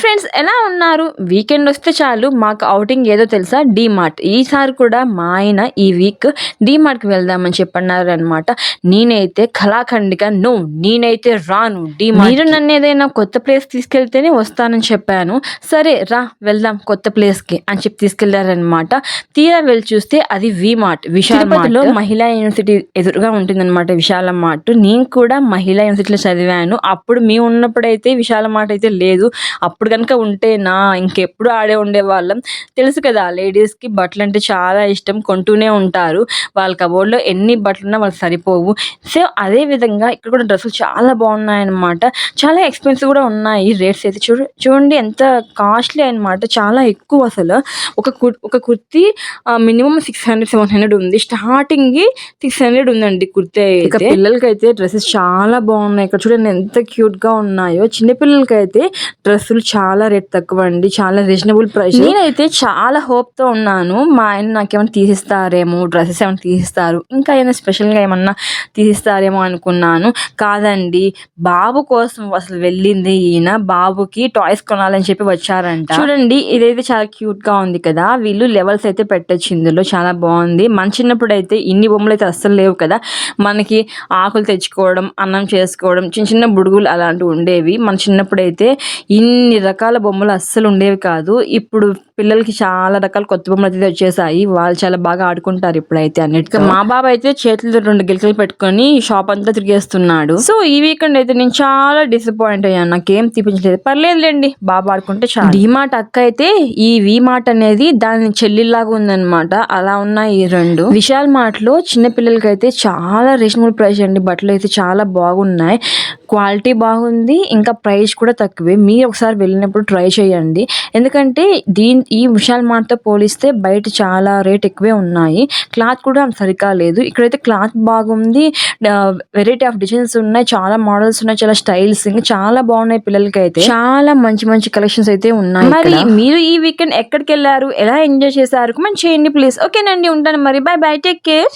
Friends ఎలా ఉన్నారు? Weekend వస్తే చాలు మాకు ఔటింగ్ ఏదో తెలుసా? డీమార్ట్. ఈసారి కూడా మా ఆయన ఈ వీక్ డీమార్ట్‌కి వెళ్దామని చెప్పన్నారనమాట. నేనైతే ఖలాఖండిగా నో, నేనైతే రాను డీమార్ట్‌కి. మీరు నన్ను ఏదైనా కొత్త ప్లేస్ తీసుకెళ్తేనే వస్తానని చెప్పాను. సరే రా వెళ్దాం కొత్త ప్లేస్‌కి అని చెప్పి తీసుకెళ్లారనమాట. తీరా వెళ్ళి చూస్తే అది వీమార్ట్, విశాల్ మార్ట్‌లో మహిళా యూనివర్సిటీ ఎదురుగా ఉంటుందన్నమాట విశాల మార్ట్. నేను కూడా మహిళా యూనివర్సిటీలో చదివాను. అప్పుడు మేము ఉన్నప్పుడైతే విశాల మార్ట్ అయితే లేదు. అప్పుడు కనుక ఉంటేనా ఇంకెప్పుడు ఆడే ఉండేవాళ్ళం. తెలుసు కదా లేడీస్‌కి బట్టలంటే చాలా ఇష్టం. కొంటూనే ఉంటారు. వాళ్ళ కబోర్డ్‌లో ఎన్ని బట్టలున్నా వాళ్ళకి సరిపోవు. సో అదే విధంగా ఇక్కడ కూడా డ్రెస్సులు చాలా బాగున్నాయన్నమాట. చాలా ఎక్స్‌పెన్సివ్ కూడా ఉన్నాయి. రేట్స్ అయితే చూడండి ఎంత కాస్ట్‌లీ అన్నమాట. చాలా ఎక్కువ అసలు. ఒక కుర్తీ మినిమమ్ 600, 700 ఉంది. స్టార్టింగే 600 ఉందండి కుర్తీ అయితే. ఇక పిల్లలకైతే డ్రెసెస్ చాలా బాగున్నాయి. ఇక్కడ చూడండి ఎంత క్యూట్‌గా ఉన్నాయో. చిన్న పిల్లలకైతే డ్రెస్సులు చాలా రేట్ తక్కువ అండి. చాలా రీజనబుల్ ప్రైస్. నేనైతే చాలా హోప్‌తో ఉన్నాను. మా ఆయన నాకేమైనా తీసిస్తారేమో, డ్రెసెస్ ఏమైనా తీసిస్తారు, ఇంకా ఏమైనా స్పెషల్‌గా ఏమన్నా తీసిస్తారేమో అనుకున్నాను. కాదండి, బాబు కోసం అసలు వెళ్ళింది ఈయన. బాబుకి టాయ్స్ కొనాలని చెప్పి వచ్చారంట. చూడండి ఇదైతే చాలా క్యూట్‌గా ఉంది కదా. వీళ్ళు లెవెల్స్ అయితే పెట్టొచ్చు ఇందులో. చాలా బాగుంది. మన చిన్నప్పుడు అయితే ఇన్ని బొమ్మలు అయితే అస్సలు లేవు కదా. మనకి ఆకులు తెచ్చుకోవడం, అన్నం చేసుకోవడం, చిన్న చిన్న బుడుగులు అలాంటివి ఉండేవి. మన చిన్నప్పుడు అయితే ఇన్ని రకాల బొమ్మలు అస్సలు ఉండేవి కాదు. ఇప్పుడు పిల్లలకి చాలా రకాల కొత్త బొమ్మలు అయితే వచ్చేసాయి. వాళ్ళు చాలా బాగా ఆడుకుంటారు ఇప్పుడైతే అన్నిటితో. మా బాబు అయితే చేతులతో 2 గిలకలు పెట్టుకొని షాప్ అంతా తిరిగేస్తున్నాడు. సో ఈ వీకెండ్ అయితే నేను చాలా డిసప్పాయింట్ అయ్యాను. నాకేం తీపించలేదు. పర్లేదులేండి, బాబు ఆడుకుంటే చాలు. డీమార్ట్ అక్క అయితే ఈ వీమార్ట్ అనేది దాని చెల్లిలాగా ఉందన్నమాట. అలా ఉన్నాయి ఈ రెండు. విశాల్ మార్ట్ లో చిన్న పిల్లలకైతే చాలా రీజనబుల్ ప్రైస్ అండి. బట్టలు అయితే చాలా బాగున్నాయి. క్వాలిటీ బాగుంది. ఇంకా ప్రైస్ కూడా తక్కువే. మీరు ఒకసారి వెళ్ళినప్పుడు ట్రై చేయండి. ఎందుకంటే ఈ విశాల్ మార్ట్‌తో పోలిస్తే బయట చాలా రేట్ ఎక్కువే ఉన్నాయి. క్లాత్ కూడా అంత సరిగ్గా లేదు. ఇక్కడైతే క్లాత్ బాగుంది. వెరైటీ ఆఫ్ డిజైన్స్ ఉన్నాయి. చాలా మోడల్స్ ఉన్నాయి. చాలా స్టైల్స్ ఇంకా చాలా బాగున్నాయి పిల్లలకైతే. చాలా మంచి మంచి కలెక్షన్స్ అయితే ఉన్నాయి. మరి మీరు ఈ వీకెండ్ ఎక్కడికి వెళ్ళారు? ఎలా ఎంజాయ్ చేశారు? కామెంట్ చేయండి ప్లీజ్. ఓకేనండి, ఉంటాను మరి. By by, take care.